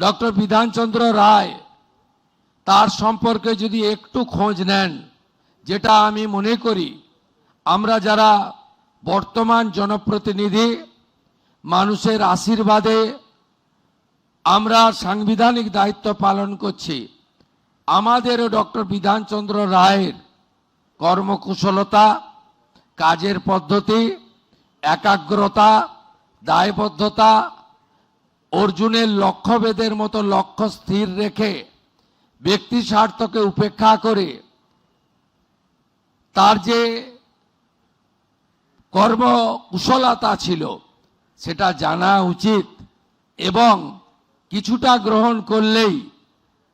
Doctor Bidhanchandra রায় তার সম্পর্কে যদি একটু খোঁজ নেন, যেটা আমি মনে করি আমরা যারা বর্তমান জনপ্রতিনিধি, মানুষের আশীর্বাদে আমরা সাংবিধানিক দায়িত্ব পালন করছি, আমাদেরও ডক্টর বিধানচন্দ্র রায়ের কর্মকুশলতা, কাজের পদ্ধতি, একাগ্রতা, দায়বদ্ধতা, অর্জুনের লক্ষ্যভেদের মতো লক্ষ্য স্থির রেখে ব্যক্তি স্বার্থকে উপেক্ষা করে তার যে কর্মকুশলতা ছিল সেটা জানা উচিত, এবং কিছুটা গ্রহণ করলেই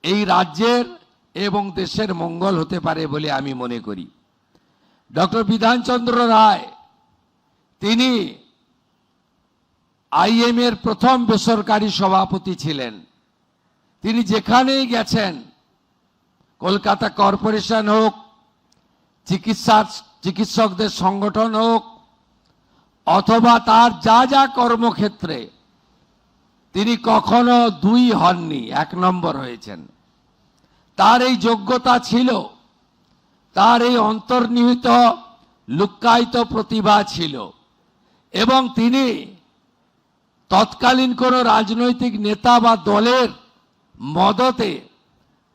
এই রাজ্যের এবং দেশের মঙ্গল হতে পারে বলে আমি মনে করি। ডক্টর বিধানচন্দ্র রায় তিনি আইএম এর প্রথম বেসরকারি সভাপতি ছিলেন। তিনি যেখানেই গেছেন, কলকাতা কর্পোরেশন হোক, চিকিৎসকদের সংগঠন হোক, অথবা তার যা যা কর্মক্ষেত্রে, তিনি কখনো দুই হননি, এক নম্বর হয়েছেন। তার এই যোগ্যতা ছিল, তার এই অন্তর্নিহিত লুক্কায়িত প্রতিভা ছিল, এবং তিনি তৎকালীন কোন রাজনৈতিক নেতা বা দলের মদতে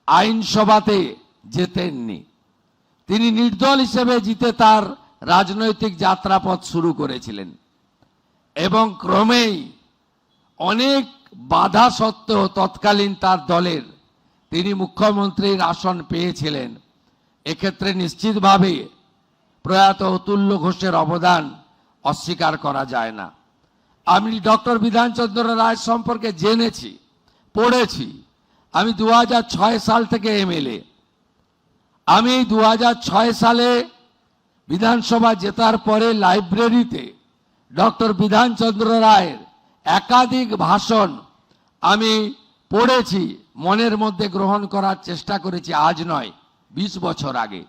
আইনসভাতে যেতেননি। তিনি নির্দল হিসেবে জিতে তার রাজনৈতিক যাত্রাপথ শুরু করেছিলেন, এবং ক্রমেই অনেক বাধা সত্ত্বেও তৎকালীন তার দলের তিনি মুখ্যমন্ত্রীর আসন পেয়েছিলেন। এক্ষেত্রে নিশ্চিতভাবে প্রয়াত অতুল্য ঘোষের অবদান অস্বীকার করা যায় না। আমি ডক্টর বিধানচন্দ্র রায় সম্পর্কে জেনেছি, পড়েছি। আমি 2006 সাল থেকে এমএলএ। আমি 2006 সালে বিধানসভা জেতার পরে লাইব্রেরিতে ডক্টর বিধানচন্দ্র রায়ের একাধিক ভাষণ আমি পড়েছি, মনের মধ্যে গ্রহণ করার চেষ্টা করেছি। আজ নয়, 20 বছর আগে।